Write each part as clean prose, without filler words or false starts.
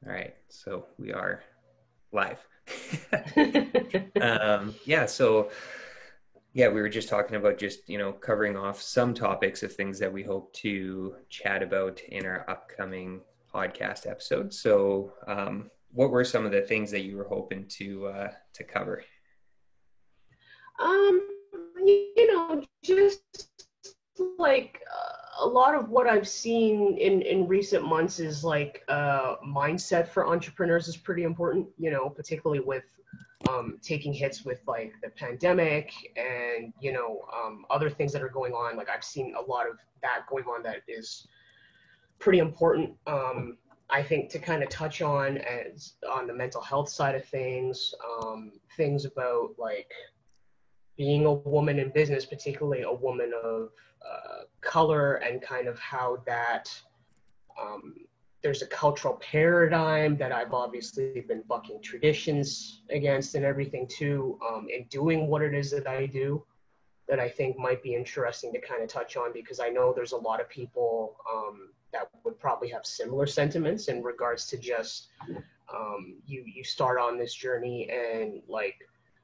All right, so we are live. Yeah, so yeah, we were just talking about just, covering off some topics of things that we hope to chat about in our upcoming podcast episode. So, what were some of the things that you were hoping to cover? Um, just like a lot of what I've seen in recent months is like mindset for entrepreneurs is pretty important, particularly with taking hits with like the pandemic and, other things that are going on. Like I've seen a lot of that going on that is pretty important. I think to kind of touch on as on the mental health side of things, things about like being a woman in business, particularly a woman of color, and kind of how that um, there's a cultural paradigm that I've obviously been bucking traditions against and everything too, in doing what it is that I do, that I think might be interesting to kind of touch on, because I know there's a lot of people that would probably have similar sentiments in regards to just you start on this journey and like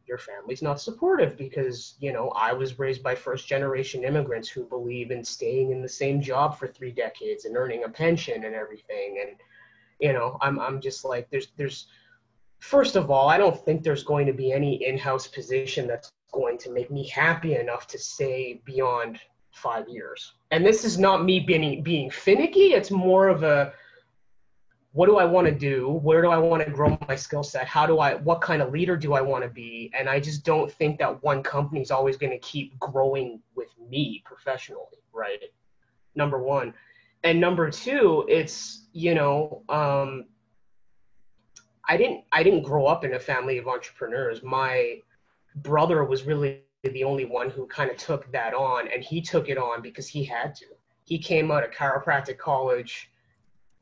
your family's not supportive because I was raised by first generation immigrants who believe in staying in the same job for 3 decades and earning a pension and everything. And I'm just like, there's first of all, I don't think there's going to be any in-house position that's going to make me happy enough to stay beyond 5 years. And this is not me being finicky. It's more of a, what do I want to do? Where do I want to grow my skill set? What kind of leader do I want to be? And I just don't think that one company is always going to keep growing with me professionally, right? Number one. And number two, it's, I didn't grow up in a family of entrepreneurs. My brother was really the only one who kind of took that on, and he took it on because he had to. He came out of chiropractic college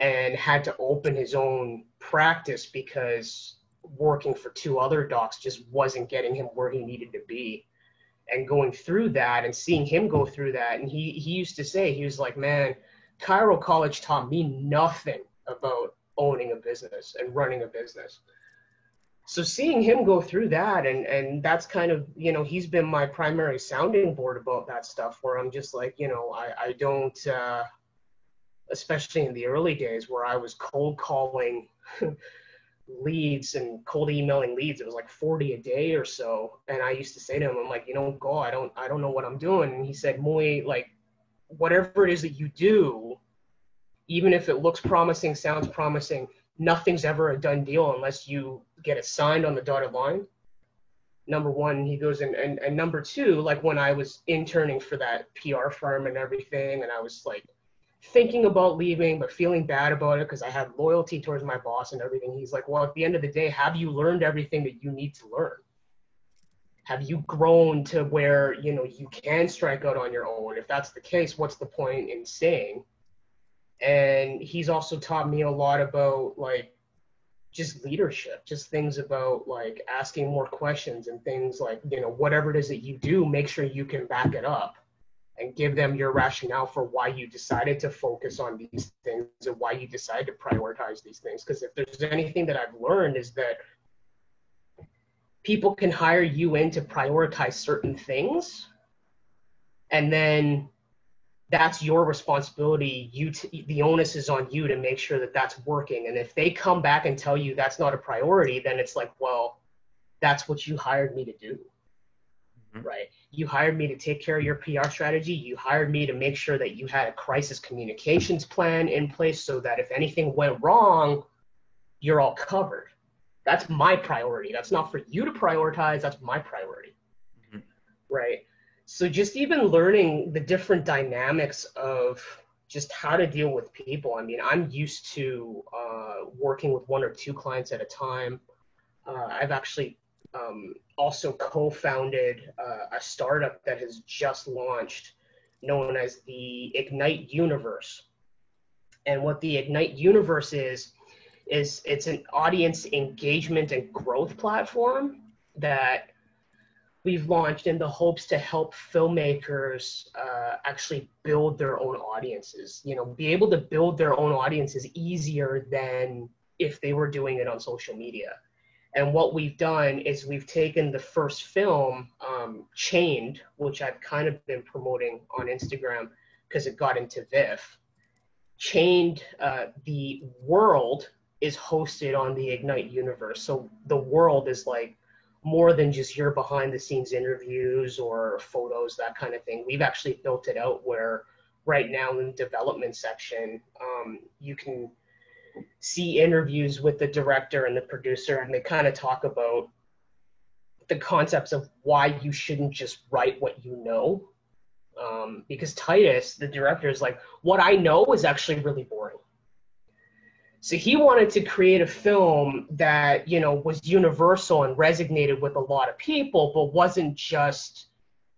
and had to open his own practice because working for two other docs just wasn't getting him where he needed to be. And going through that and seeing him go through that, and he used to say, he was like, man, Chiro College taught me nothing about owning a business and running a business. So seeing him go through that, and that's kind of, he's been my primary sounding board about that stuff, where I'm just like, I don't, especially in the early days where I was cold calling leads and cold emailing leads. It was like 40 a day or so. And I used to say to him, I'm like, go, I don't know what I'm doing. And he said, Muy, like, whatever it is that you do, even if it looks promising, sounds promising, nothing's ever a done deal unless you get it signed on the dotted line. Number one, he goes, and number two, like when I was interning for that PR firm and everything, and I was like thinking about leaving, but feeling bad about it because I had loyalty towards my boss and everything. He's like, well, at the end of the day, have you learned everything that you need to learn? Have you grown to where, you can strike out on your own? If that's the case, what's the point in staying? And he's also taught me a lot about like just leadership, just things about like asking more questions and things like, whatever it is that you do, make sure you can back it up and give them your rationale for why you decided to focus on these things and why you decided to prioritize these things. Because if there's anything that I've learned is that people can hire you in to prioritize certain things, and then that's your responsibility. The onus is on you to make sure that that's working. And if they come back and tell you that's not a priority, then it's like, well, that's what you hired me to do. Right? You hired me to take care of your PR strategy. You hired me to make sure that you had a crisis communications plan in place so that if anything went wrong, you're all covered. That's my priority. That's not for you to prioritize. That's my priority. Mm-hmm. Right? So just even learning the different dynamics of just how to deal with people. I mean, I'm used to working with one or two clients at a time. I've actually also co-founded a startup that has just launched known as the Ignite Universe. And what the Ignite Universe is it's an audience engagement and growth platform that we've launched in the hopes to help filmmakers actually build their own audiences. Be able to build their own audience is easier than if they were doing it on social media. And what we've done is we've taken the first film, Chained, which I've kind of been promoting on Instagram because it got into VIFF. Chained, the world is hosted on the Ignite universe. So the world is like more than just your behind the scenes interviews or photos, that kind of thing. We've actually built it out where right now in the development section, you can see interviews with the director and the producer, and they kind of talk about the concepts of why you shouldn't just write what you know. Because Titus, the director, is like, what I know is actually really boring. So he wanted to create a film that, you know, was universal and resonated with a lot of people, but wasn't just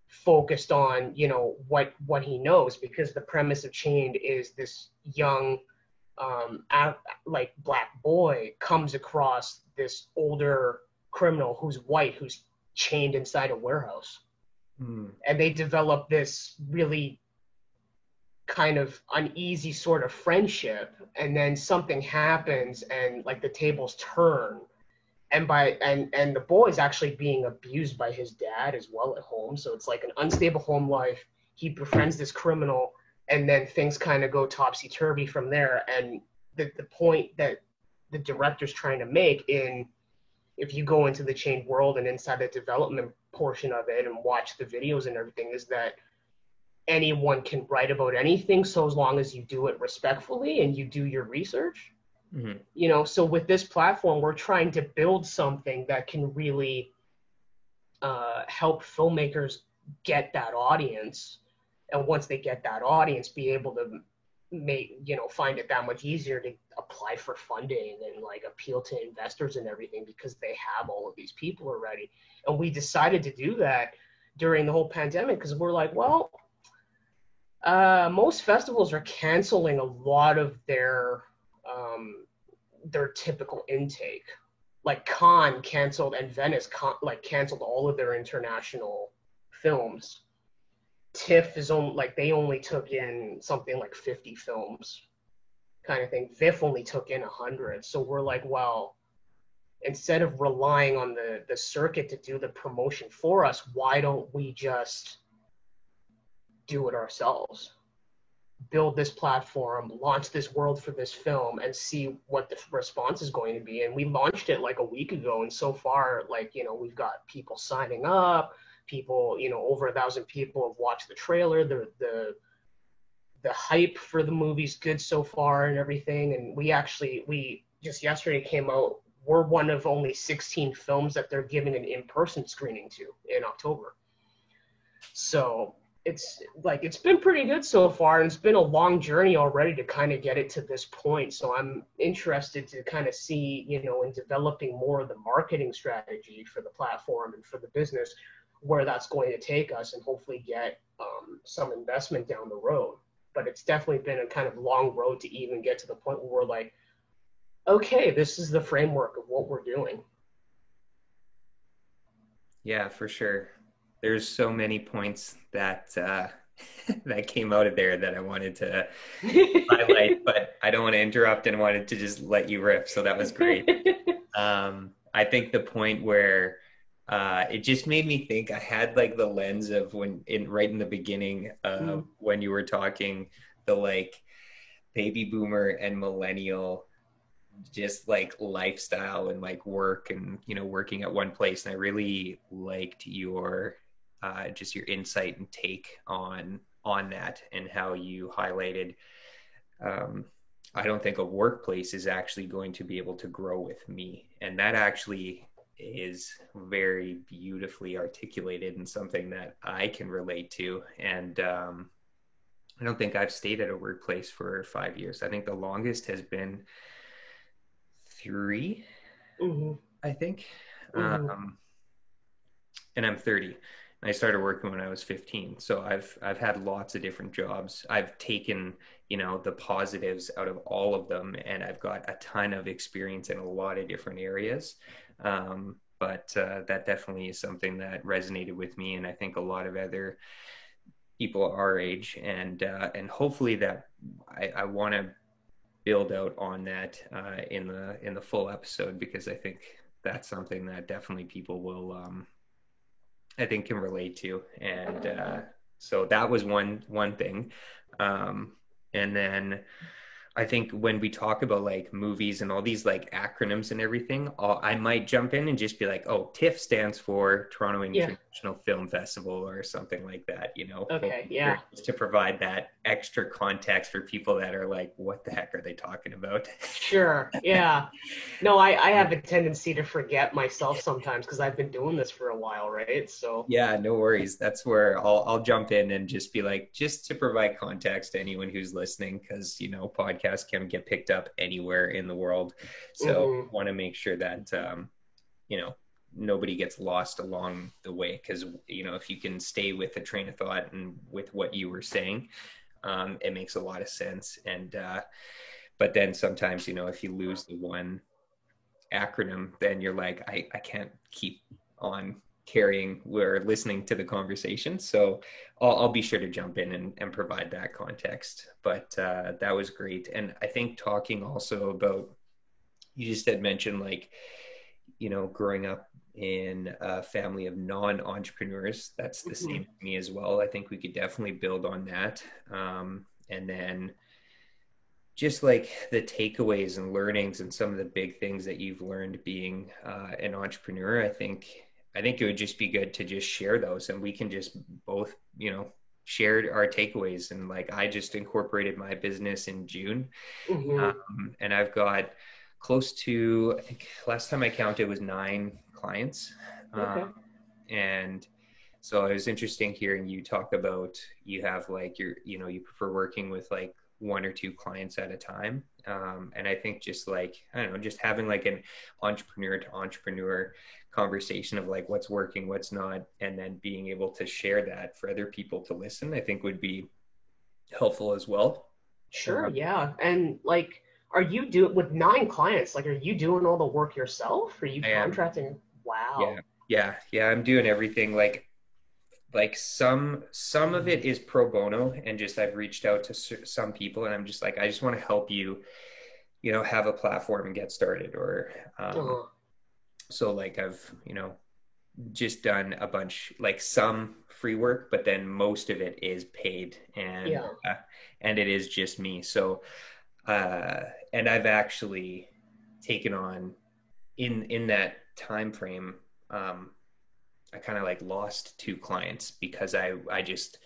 focused on, you know, what he knows, because the premise of Chained is this young, like black boy comes across this older criminal who's white, who's chained inside a warehouse. And they develop this really kind of uneasy sort of friendship, and then something happens and like the tables turn, and the boy is actually being abused by his dad as well at home. So it's like an unstable home life. He befriends this criminal, and then things kind of go topsy-turvy from there. And the point that the director's trying to make, in if you go into the Chained world and inside the development portion of it and watch the videos and everything, is that anyone can write about anything, so as long as you do it respectfully and you do your research. You know, so with this platform, we're trying to build something that can really help filmmakers get that audience, and once they get that audience, be able to make, you know, find it that much easier to apply for funding and like appeal to investors and everything, because they have all of these people already. And we decided to do that during the whole pandemic because we're like, well, most festivals are canceling a lot of their typical intake. Like Cannes canceled, and Venice canceled all of their international films. TIFF is only like, they only took in something like 50 films, kind of thing. VIFF only took in 100. So we're like, well, instead of relying on the circuit to do the promotion for us, why don't we just do it ourselves? Build this platform, launch this world for this film, and see what the response is going to be. And we launched it like a week ago, and so far, like, you know, we've got people signing up. People, you know, over 1,000 people have watched the trailer. The hype for the movie's good so far and everything. And we just yesterday came out, we're one of only 16 films that they're giving an in-person screening to in October. So it's been pretty good so far, and it's been a long journey already to kind of get it to this point. So I'm interested to kind of see, you know, in developing more of the marketing strategy for the platform and for the business, where that's going to take us, and hopefully get some investment down the road. But it's definitely been a kind of long road to even get to the point where we're like, okay, this is the framework of what we're doing. Yeah, for sure. There's so many points that that came out of there that I wanted to highlight, but I don't want to interrupt and wanted to just let you riff. So that was great. I think the point where it just made me think, I had like the lens of right in the beginning when you were talking, the like baby boomer and millennial just like lifestyle and like work and, you know, working at one place. And I really liked your just your insight and take on that, and how you highlighted I don't think a workplace is actually going to be able to grow with me. And that actually is very beautifully articulated and something that I can relate to. And I don't think I've stayed at a workplace for 5 years. I think the longest has been 3, I think. And I'm 30. I started working when I was 15. So I've had lots of different jobs. I've taken, you know, the positives out of all of them, and I've got a ton of experience in a lot of different areas. But that definitely is something that resonated with me, and I think a lot of other people our age, and hopefully that I want to build out on that in the full episode, because I think that's something that definitely people will I think can relate to. And so that was one thing. And then I think when we talk about like movies and all these like acronyms and everything, I might jump in and just be like, oh, TIFF stands for Toronto Yeah. International Film Festival or something like that, Okay. Yeah. just to provide that extra context for people that are like, what the heck are they talking about? Sure. Yeah. No, I have a tendency to forget myself sometimes because I've been doing this for a while, right? So, Yeah, no worries. That's where I'll jump in and just be like, just to provide context to anyone who's listening, because podcasts can get picked up anywhere in the world. So mhm. want to make sure that nobody gets lost along the way. Because if you can stay with the train of thought and with what you were saying, it makes a lot of sense. And but then sometimes if you lose the one acronym, then you're like, I can't keep on carrying or listening to the conversation. So I'll be sure to jump in and provide that context. But that was great. And I think talking also about, you just had mentioned like, growing up in a family of non-entrepreneurs. That's the Mhm. same for me as well. I think we could definitely build on that. And then just like the takeaways and learnings and some of the big things that you've learned being an entrepreneur, I think it would just be good to just share those, and we can just both share our takeaways. And like, I just incorporated my business in June, Mhm. and I've got close to, I think last time I counted was 9 clients, Okay. and so it was interesting hearing you talk about, you have like you prefer working with like 1 or 2 clients at a time. And I think just like, I don't know, just having like an entrepreneur to entrepreneur conversation of like what's working, what's not, and then being able to share that for other people to listen, I think would be helpful as well. Sure. Yeah. And like, are you doing with 9 clients? Like, are you doing all the work yourself? Or are you I am, contracting? yeah, Wow. yeah, I'm doing everything. Like some of it is pro bono, and just I've reached out to some people and I'm just like, I just want to help you have a platform and get started. Or Uh, so like I've just done a bunch, like some free work, but then most of it is paid. And yeah. and it is just me. So uh and I've actually taken on, in that time frame, I kind of like lost 2 clients because I just,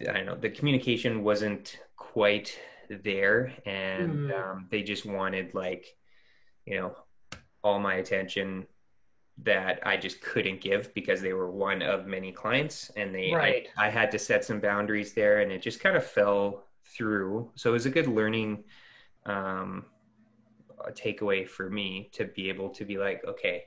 I don't know, the communication wasn't quite there. And Mm, they just wanted like, you know, all my attention that I just couldn't give, because they were one of many clients, and right. I had to set some boundaries there, and it just kind of fell through. So it was a good learning um, takeaway for me to be able to be like, okay,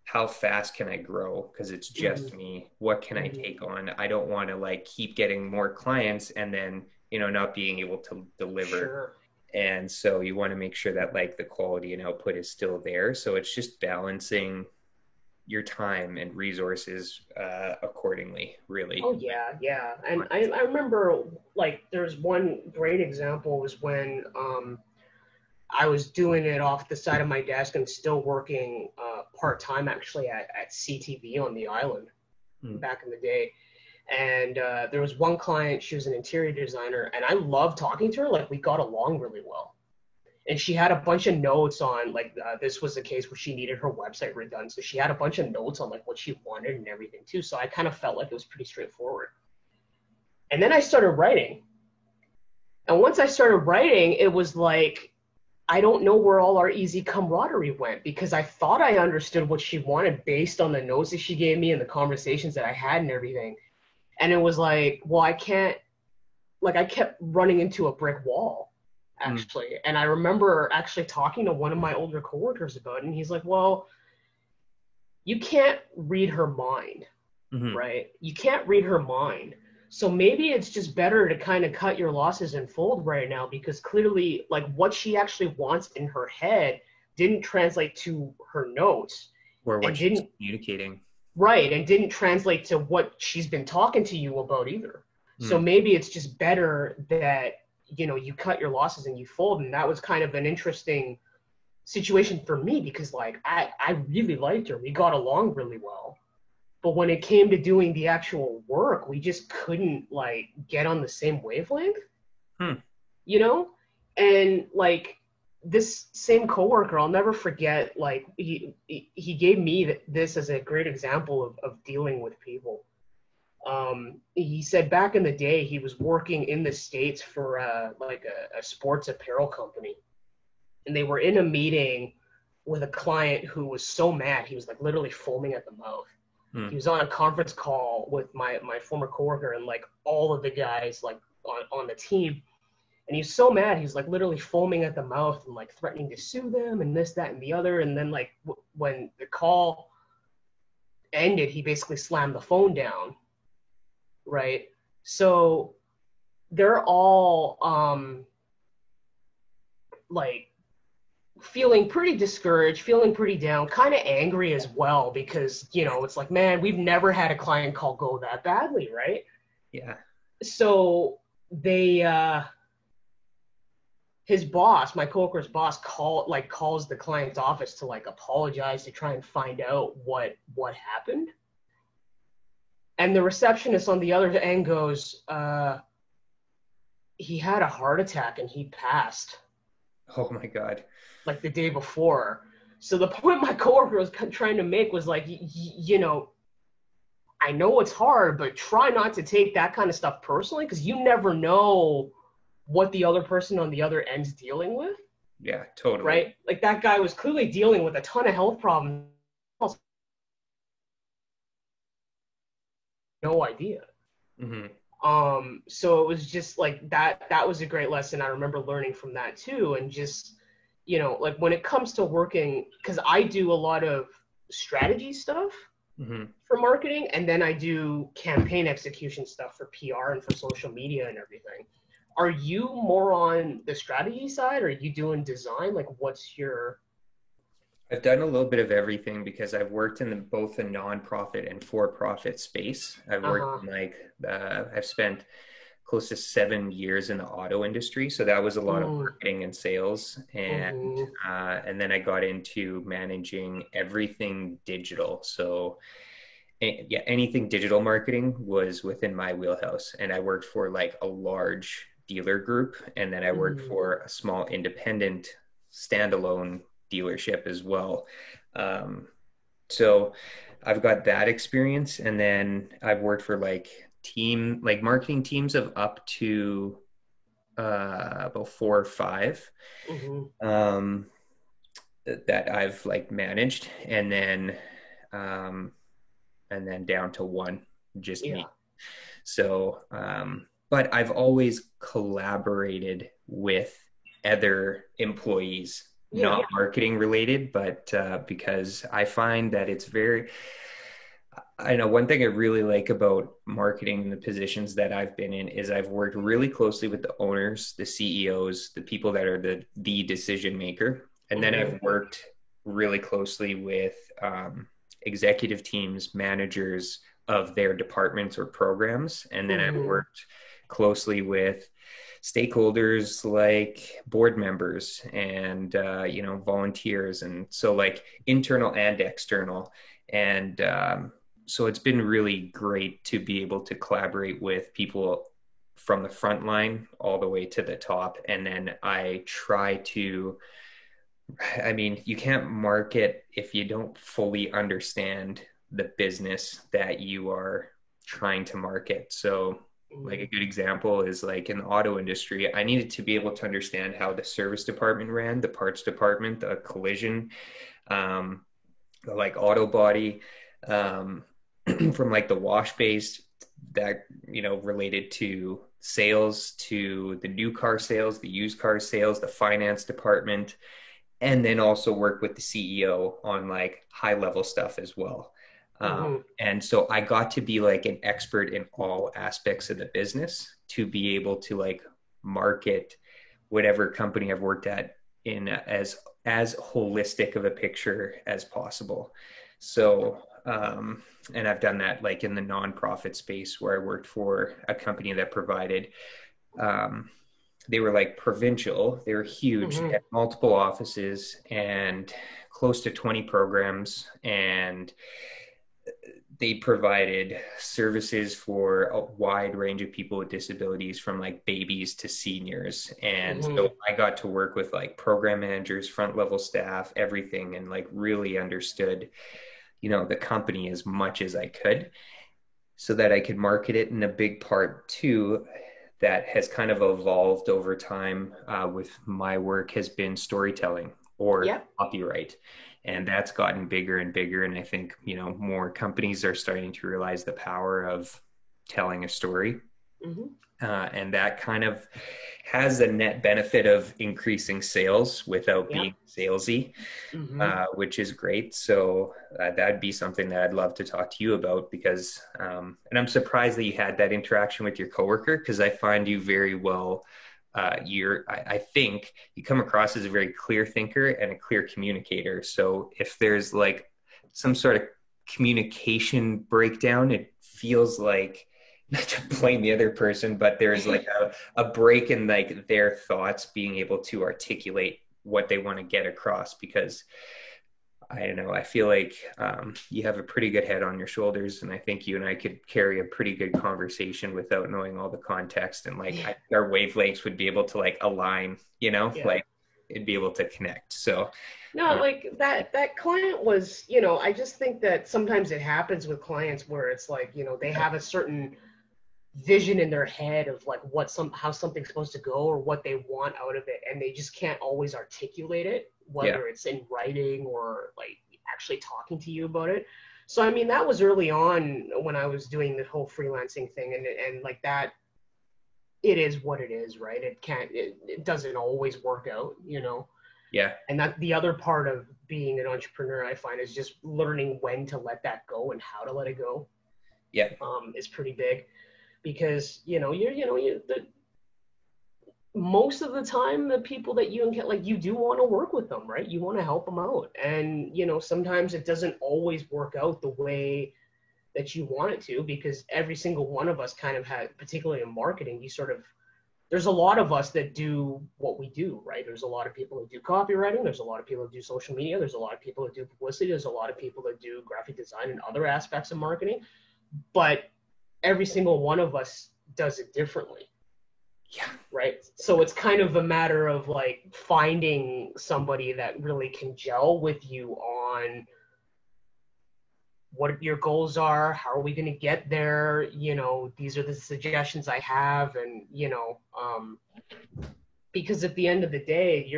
how fast can I grow? Because it's Hmm. just me. What can I Hmm. take on? I don't want to like keep getting more clients and then, not being able to deliver. Sure. And so you want to make sure that like the quality and output is still there. So it's just balancing your time and resources accordingly, really. Oh yeah, yeah. And I remember like there's one great example was when I was doing it off the side of my desk and still working part time actually at CTV on the island Mm. back in the day. And there was one client, she was an interior designer, and I loved talking to her. Like, we got along really well. And she had a bunch of notes on, like, this was the case where she needed her website redone. So she had a bunch of notes on, like, what she wanted and everything, too. So I kind of felt like it was pretty straightforward. And then I started writing. And once I started writing, it was like, I don't know where all our easy camaraderie went because I thought I understood what she wanted based on the notes that she gave me and the conversations that I had and everything. And it was like, well, I can't, like, I kept running into a brick wall Mm. actually. And I remember actually talking to one of my older coworkers about it, and he's like, well, you can't read her mind, Mm-hmm. right? You can't read her mind. So maybe it's just better to kind of cut your losses and fold right now because clearly, like, what she actually wants in her head didn't translate to her notes Or what and she's didn't, communicating. right, and didn't translate to what she's been talking to you about either. So Mm. maybe it's just better that you cut your losses and you fold. And that was kind of an interesting situation for me because like I really liked her. We got along really well. But when it came to doing the actual work, we just couldn't like get on the same wavelength, Hmm. you know? And like this same coworker, I'll never forget, like he gave me this as a great example of dealing with people. He said back in the day he was working in the States for like a sports apparel company, and they were in a meeting with a client who was so mad he was like literally foaming at the mouth. Hmm. He was on a conference call with my former coworker and like all of the guys like on the team, and he was so mad he was like literally foaming at the mouth and like threatening to sue them and this, that, and the other. And then like when the call ended, he basically slammed the phone down, right? So they're all like feeling pretty discouraged, feeling pretty down, kind of angry as well because, it's like, man, we've never had a client call go that badly, right? Yeah. So they his boss, my coworker's boss, calls the client's office to like apologize, to try and find out what happened. And the receptionist on the other end goes, he had a heart attack and he passed Oh my God. like the day before. So the point my coworker was trying to make was like, I know it's hard, but try not to take that kind of stuff personally because you never know what the other person on the other end's dealing with, Yeah, totally. right? Like that guy was clearly dealing with a ton of health problems. No idea. Mm-hmm. So it was just like that was a great lesson. I remember learning from that too. And just, like when it comes to working, because I do a lot of strategy stuff Mm-hmm. for marketing, and then I do campaign execution stuff for PR and for social media and everything. Are you more on the strategy side, or are you doing design? Like what's your I've done a little bit of everything because I've worked in both the nonprofit and for-profit space. I've worked uh-huh. in I've spent close to 7 years in the auto industry, so that was a lot of Mm, marketing and sales, mm-hmm. and then I got into managing everything digital. So yeah, anything digital marketing was within my wheelhouse, and I worked for like a large dealer group, and then I worked Mm-hmm. for a small independent standalone dealership as well. Um, so I've got that experience, and then I've worked for like marketing teams of up to about 4 or 5 Mm-hmm. um, that I've like managed, um, and then down to one, just Yeah. me. So, but I've always collaborated with other employees, Yeah. not marketing related, but because I find that I know one thing I really like about marketing and the positions that I've been in is I've worked really closely with the owners, the CEOs, the people that are the decision maker. And then Mm-hmm. I've worked really closely with executive teams, managers of their departments or programs. And then I've Mm-hmm. worked closely with stakeholders like board members and volunteers, and so like internal and external. And so it's been really great to be able to collaborate with people from the front line all the way to the top. And then I try to, I mean, you can't market if you don't fully understand the business that you are trying to market. So, like a Mm-hmm. good example is like in the auto industry, I needed to be able to understand how the service department ran, the parts department, the collision, um, like auto body, um, from like the wash base that related to sales, to the new car sales, the used car sales, the finance department, and then also work with the CEO on like high level stuff as well. Mm-hmm. And so I got to be like an expert in all aspects of the business to be able to like market whatever company I've worked at in as holistic of a picture as possible. So, and I've done that like in the nonprofit space where I worked for a company that provided um, they were like provincial. They were huge. They Mm-hmm. had multiple offices and close to 20 programs. And they provided services for a wide range of people with disabilities, from like babies to seniors. And Mm-hmm. so I got to work with like program managers, front level staff, everything, and like really understood, the company as much as I could so that I could market it. And a big part too that has kind of evolved over time with my work has been storytelling or Yep. copyright. And that's gotten bigger and bigger. And I think, more companies are starting to realize the power of telling a story. Mm-hmm. And that kind of has a net benefit of increasing sales without Yep. being salesy, Mm-hmm. which is great. So that'd be something that I'd love to talk to you about because, and I'm surprised that you had that interaction with your coworker because I find you very well. I think you come across as a very clear thinker and a clear communicator. So if there's like some sort of communication breakdown, it feels like, not to blame the other person, but there's like a break in like their thoughts being able to articulate what they want to get across because I don't know. I feel like you have a pretty good head on your shoulders, and I think you and I could carry a pretty good conversation without knowing all the context. And like our wavelengths would be able to like align, Yeah. like it'd be able to connect. So, No, like that client was, I just think that sometimes it happens with clients where it's like, they have a certain vision in their head of like how something's supposed to go or what they want out of it, and they just can't always articulate it, yeah, whether it's in writing or like actually talking to you about it. So I mean, that was early on when I was doing the whole freelancing thing, and like that, it is what it is, right? It doesn't always work out. yeah, And that the other part of being an entrepreneur I find is just learning when to let that go and how to let it go, yeah, is pretty big because most of the time the people that you get, like, you do want to work with them, right? You want to help them out, and sometimes it doesn't always work out the way that you want it to, because every single one of us kind of had, particularly in marketing, there's a lot of us that do what we do, right? There's a lot of people that do copywriting, there's a lot of people that do social media, there's a lot of people that do publicity, there's a lot of people that do graphic design and other aspects of marketing, but every single one of us does it differently, yeah, right? So it's kind of a matter of like finding somebody that really can gel with you on what your goals are, how are we going to get there, these are the suggestions I have, and because at the end of the day,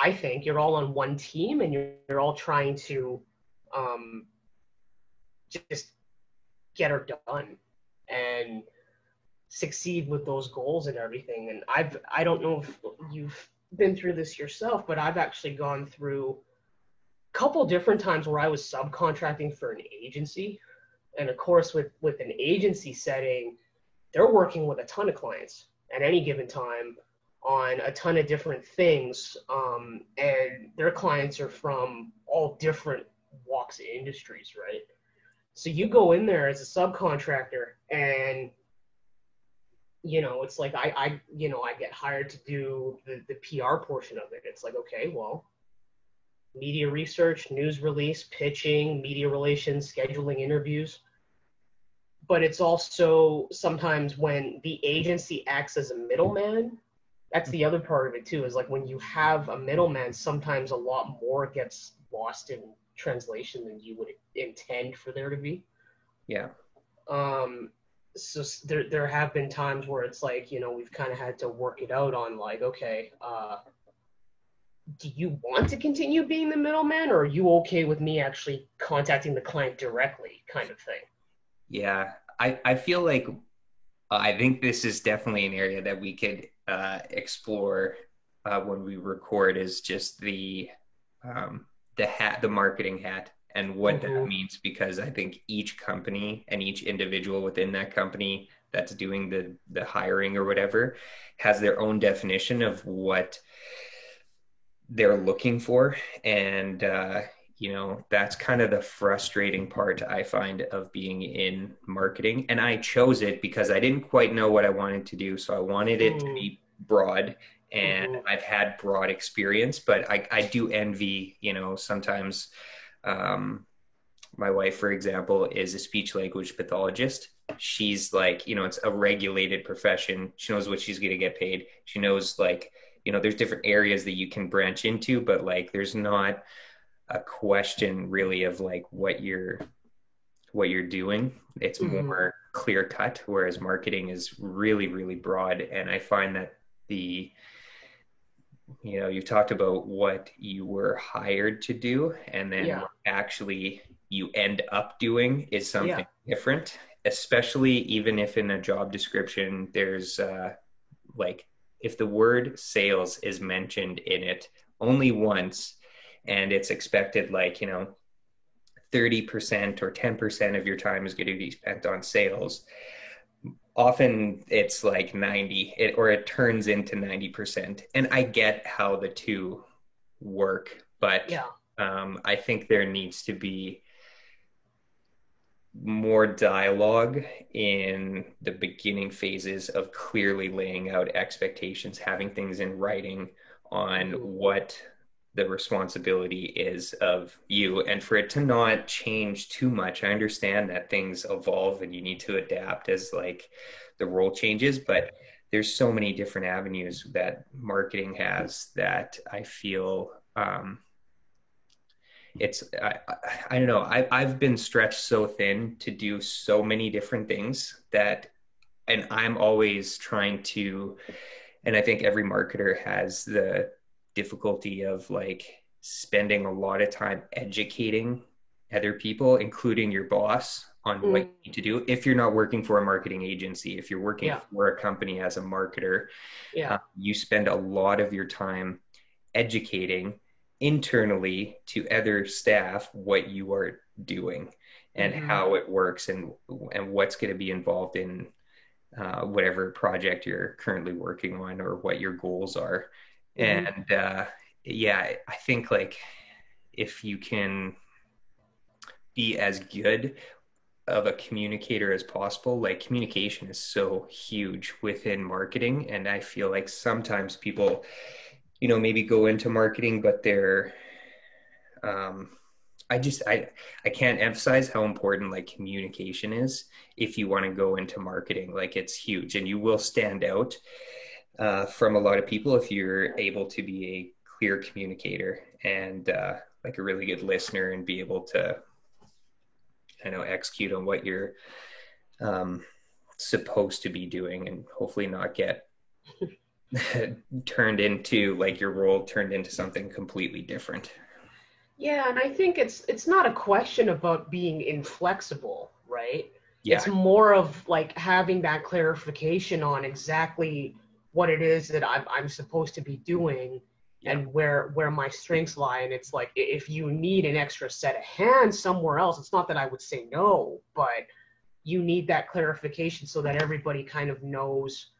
I think you're all on one team, and you're all trying to um, just get her done and succeed with those goals and everything. And I don't know if you've been through this yourself, but I've actually gone through a couple different times where I was subcontracting for an agency. And of course, with an agency setting, they're working with a ton of clients at any given time on a ton of different things. And their clients are from all different walks of industries, right? So you go in there as a subcontractor, and it's like I get hired to do the PR portion of it. It's like, okay, well, media research, news release, pitching, media relations, scheduling interviews. But it's also sometimes when the agency acts as a middleman, that's the other part of it too, is like when you have a middleman, sometimes a lot more gets lost in translation than you would intend for there to be. yeah, So there have been times where it's like, we've kind of had to work it out on like, okay, do you want to continue being the middleman, or are you okay with me actually contacting the client directly, kind of thing? yeah. I feel like I think this is definitely an area that we could explore when we record is just the marketing hat and what that Mm-hmm. means, because I think each company and each individual within that company that's doing the hiring or whatever has their own definition of what they're looking for. And that's kind of the frustrating part I find of being in marketing. And I chose it because I didn't quite know what I wanted to do. So I wanted it to Mm. be broad, and Mm-hmm. I've had broad experience, but I do envy, sometimes, my wife, for example, is a speech language pathologist. She's like, it's a regulated profession. She knows what she's going to get paid. She knows, like, there's different areas that you can branch into, but like, there's not a question really of like what you're doing. It's Mm-hmm. more clear cut, whereas marketing is really, really broad. And I find that the you've talked about what you were hired to do, and then Yeah. what actually you end up doing is Yeah. something different, especially even if in a job description there's like, if the word sales is mentioned in it only once, and it's expected, like, 30% or 10% of your time is going to be spent on sales. Often it's like 90, or it turns into 90%. And I get how the two work, but Yeah. I think there needs to be more dialogue in the beginning phases of clearly laying out expectations, having things in writing on Mm-hmm. what the responsibility is of you, and for it to not change too much. I understand that things evolve and you need to adapt as like the role changes, but there's so many different avenues that marketing has that I feel I don't know. I've been stretched so thin to do so many different things that, and I'm always trying to, and I think every marketer has the difficulty of like spending a lot of time educating other people, including your boss, on what you Mm. need to do. If you're not working for a marketing agency, if you're working Yeah. for a company as a marketer, Yeah. you spend a lot of your time educating internally to other staff what you are doing and Mm-hmm. how it works, and what's going to be involved in whatever project you're currently working on, or what your goals are. Mm-hmm. And yeah, I think like if you can be as good of a communicator as possible, like communication is so huge within marketing. And I feel like sometimes people, maybe go into marketing, but they're um, I can't emphasize how important like communication is if you want to go into marketing. Like, it's huge, and you will stand out from a lot of people if you're able to be a clear communicator, and like a really good listener, and be able to, execute on what you're um, supposed to be doing, and hopefully not get turned into, like, your role turned into something completely different. Yeah, and I think it's not a question about being inflexible, right? It's Yeah. more of like having that clarification on exactly what it is that I'm supposed to be doing Yeah. and where my strengths lie. And it's like if you need an extra set of hands somewhere else, it's not that I would say no, but you need that clarification so that everybody kind of knows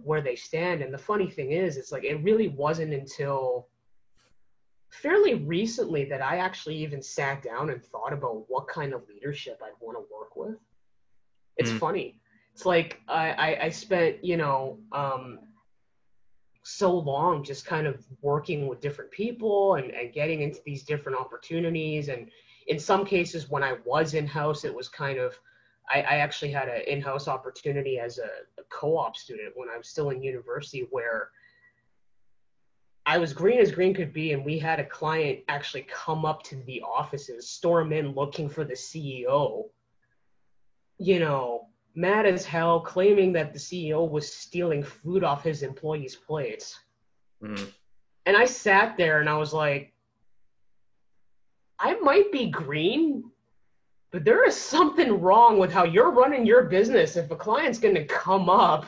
where they stand. And the funny thing is, it's like it really wasn't until fairly recently that I actually even sat down and thought about what kind of leadership I'd want to work with. It's Mm. funny. It's like I spent, so long just kind of working with different people and getting into these different opportunities. And in some cases, when I was in house, it was kind of, I actually had an in house opportunity as a co op student when I was still in university where I was green as green could be, and we had a client actually come up to the offices, storm in looking for the CEO, mad as hell, claiming that the CEO was stealing food off his employees' plates. Mm. And I sat there and I was like, I might be green, but there is something wrong with how you're running your business if a client's going to come up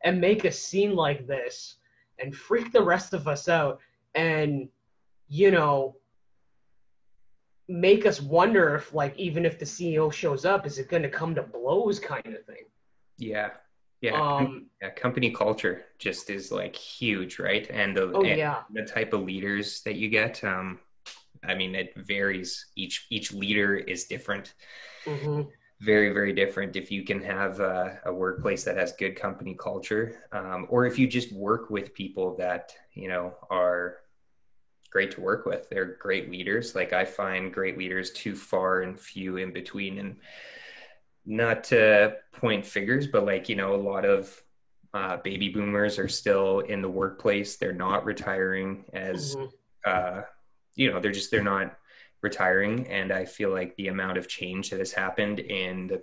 and make a scene like this and freak the rest of us out and, you know, make us wonder if, like, even if the CEO shows up, is it going to come to blows kind of thing. Yeah. Yeah. Um, Yeah. Company culture just is like huge, right? And the oh, and yeah. the type of leaders that you get, I mean, it varies. Each leader is different. Mm-hmm. very, very different if you can have a workplace that has good company culture, or if you just work with people that, are great to work with. They're great leaders. Like I find great leaders too far and few in between. And not to point figures, but like, a lot of baby boomers are still in the workplace. They're not retiring as, Hmm. uh, they're not retiring. And I feel like the amount of change that has happened in the,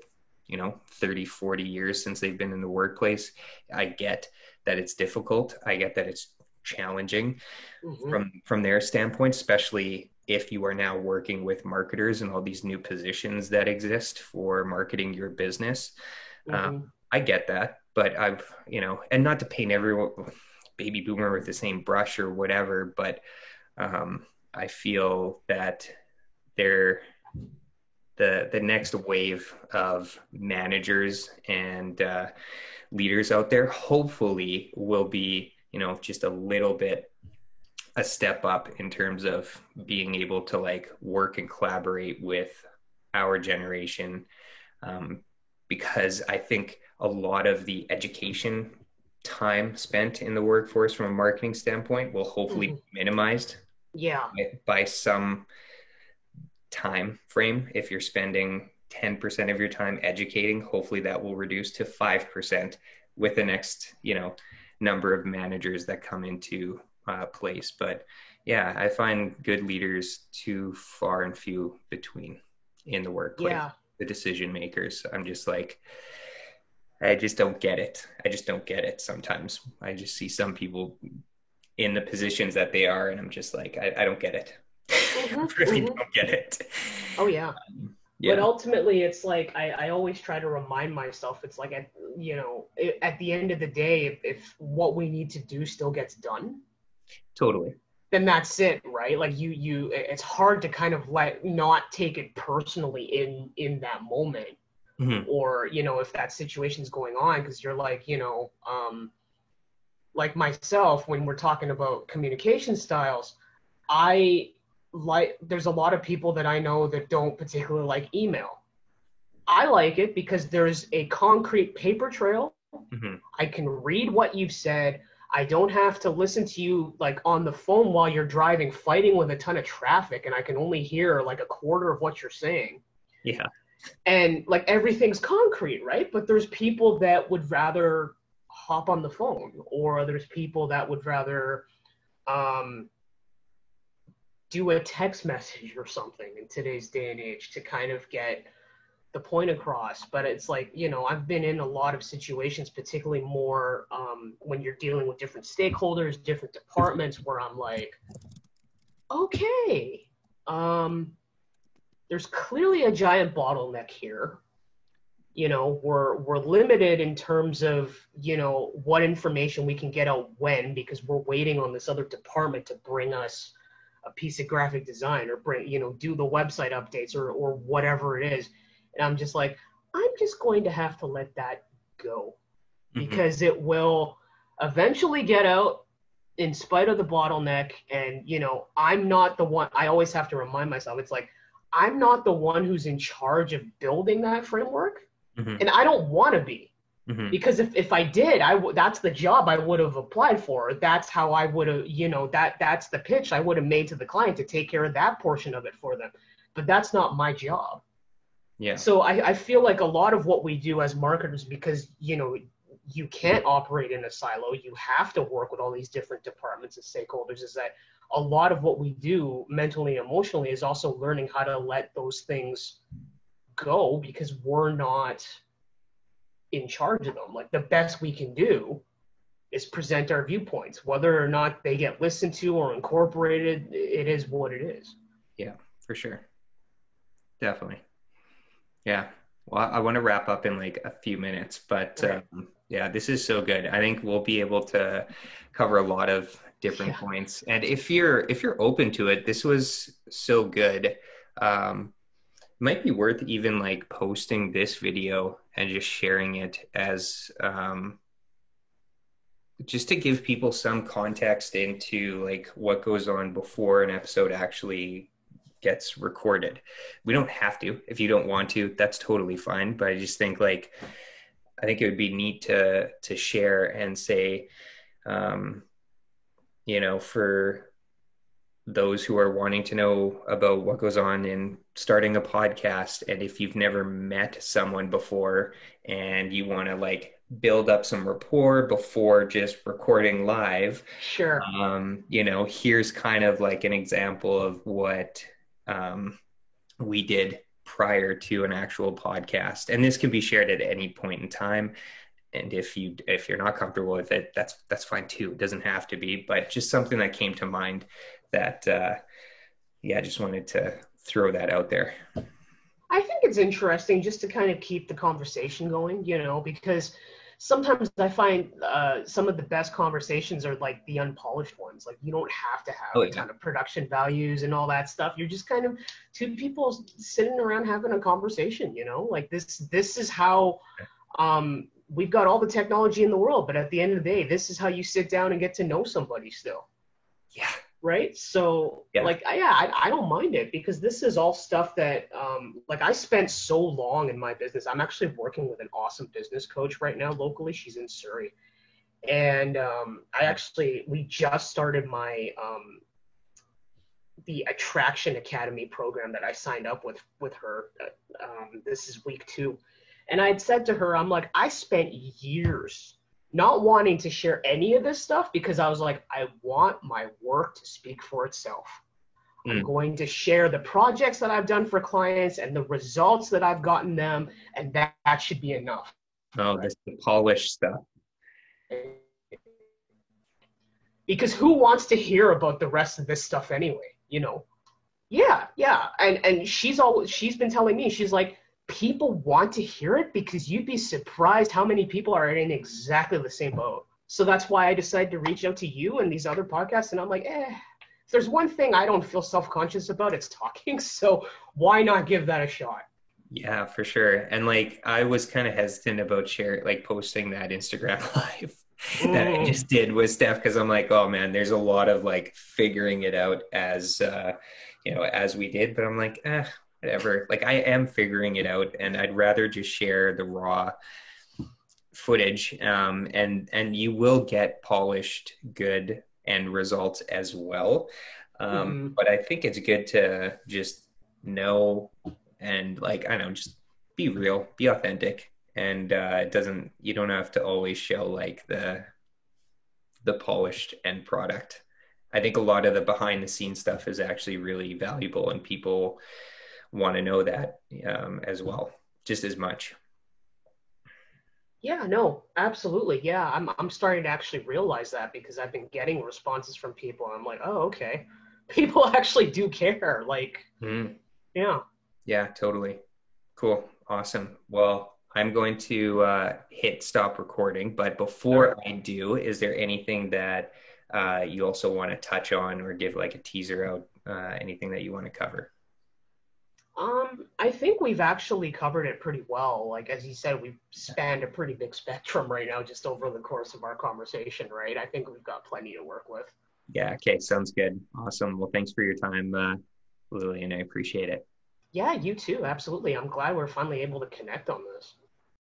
30, 40 years since they've been in the workplace, I get that it's difficult. I get that it's challenging Hmm. from their standpoint, especially if you are now working with marketers and all these new positions that exist for marketing your business. Hmm. I get that, but and not to paint every baby boomer with the same brush or whatever, but I feel that they're the next wave of managers and leaders out there hopefully will be, just a little bit a step up in terms of being able to like work and collaborate with our generation, um, because I think a lot of the education time spent in the workforce from a marketing standpoint will hopefully Hmm. be minimized Yeah. by some time frame. If you're spending 10% of your time educating, hopefully that will reduce to 5% with the next, number of managers that come into place. But yeah, I find good leaders too far and few between in the workplace. Yeah. The decision makers, I'm just like, I just don't get it. I just don't get it. Sometimes I just see some people in the positions that they are, and I'm just like, I don't get it. I Hmm. really Hmm. don't get it. Oh yeah. But Yeah, ultimately, it's like I always try to remind myself. It's like at the end of the day, if what we need to do still gets done, totally. then that's it, right? Like it's hard to kind of not take it personally in that moment, Hmm. or if that situation's going on, because you're like like myself, when we're talking about communication styles, I there's a lot of people that I know that don't particularly like email. I like it because there's a concrete paper trail. Hmm. I can read what you've said. I don't have to listen to you like on the phone while you're driving, fighting with a ton of traffic, and I can only hear like a quarter of what you're saying. Yeah. And like everything's concrete, right? But there's people that would rather hop on the phone, or there's people that would rather um, do a text message or something in today's day and age to kind of get the point across. But it's like, I've been in a lot of situations, particularly more when you're dealing with different stakeholders, different departments, where I'm like, okay, um, there's clearly a giant bottleneck here. We're limited in terms of what information we can get out when, because we're waiting on this other department to bring us a piece of graphic design, or bring do the website updates, or whatever it is. And I'm just like, I'm just going to have to let that go, Hmm. because it will eventually get out in spite of the bottleneck. And I'm not the one. I always have to remind myself, it's like, I'm not the one who's in charge of building that framework, Hmm. and I don't want to be, Hmm. because if I did, that's the job I would have applied for. That's how I would have, that's the pitch I would have made to the client, to take care of that portion of it for them. But that's not my job. Yeah. So I feel like a lot of what we do as marketers, because you can't operate in a silo, you have to work with all these different departments and stakeholders, is that a lot of what we do mentally and emotionally is also learning how to let those things go, because we're not in charge of them. Like, the best we can do is present our viewpoints. Whether or not they get listened to or incorporated, it is what it is. Yeah, for sure. Definitely. Yeah. Well, I want to wrap up in like a few minutes, but Right. yeah, this is so good. I think we'll be able to cover a lot of different Yeah. points. And if you're open to it, this was so good. Um, might be worth even like posting this video and just sharing it as just to give people some context into like what goes on before an episode actually gets recorded. We don't have to. If you don't want to, that's totally fine. But I just think like I think it would be neat to share and say, um, for those who are wanting to know about what goes on in starting a podcast, and if you've never met someone before and you want to like build up some rapport before just recording live, Sure. here's kind of like an example of what we did prior to an actual podcast. And this can be shared at any point in time. And if you're not comfortable with it, that's fine too. It doesn't have to be, but just something that came to mind that I just wanted to throw that out there. I think it's interesting just to kind of keep the conversation going, because sometimes I find some of the best conversations are like the unpolished ones. Like you don't have to have a ton of production values and all that stuff. You're just kind of two people sitting around having a conversation, like this is how we've got all the technology in the world, but at the end of the day, this is how you sit down and get to know somebody still. Yeah. Right. So I don't mind it, because this is all stuff that like I spent so long in my business. I'm actually working with an awesome business coach right now locally. She's in Surrey. And we just started my the Attraction Academy program that I signed up with her. This is week 2. And I'd said to her, I'm like, I spent years not wanting to share any of this stuff, because I was like, I want my work to speak for itself. I'm going to share the projects that I've done for clients and the results that I've gotten them, and that should be enough. Oh, that's the polished stuff. Because who wants to hear about the rest of this stuff anyway, Yeah. And she's been telling me, she's like, people want to hear it because you'd be surprised how many people are in exactly the same boat. So that's why I decided to reach out to you and these other podcasts. And I'm like, if there's one thing I don't feel self-conscious about, it's talking. So why not give that a shot? Yeah, for sure. And like, I was kind of hesitant about posting that Instagram live that I just did with Steph, because I'm like, oh man, there's a lot of like figuring it out as we did. But I'm like, whatever. Like I am figuring it out, and I'd rather just share the raw footage. And you will get polished, good end results as well. But I think it's good to just know and like, I don't know, just be real, be authentic. And you don't have to always show like the polished end product. I think a lot of the behind the scenes stuff is actually really valuable, and people want to know that as well, just as much. Yeah, no, absolutely. Yeah, I'm starting to actually realize that, because I've been getting responses from people. And I'm like, oh, okay. People actually do care. Like, yeah. Yeah, totally. Cool. Awesome. Well, I'm going to hit stop recording, but before I do, is there anything that you also want to touch on or give like a teaser out, anything that you want to cover? I think we've actually covered it pretty well. Like, as you said, we've spanned a pretty big spectrum right now, just over the course of our conversation, right? I think we've got plenty to work with. Yeah. Okay. Sounds good. Awesome. Well, thanks for your time, Lillian. I appreciate it. Yeah, you too. Absolutely. I'm glad we're finally able to connect on this.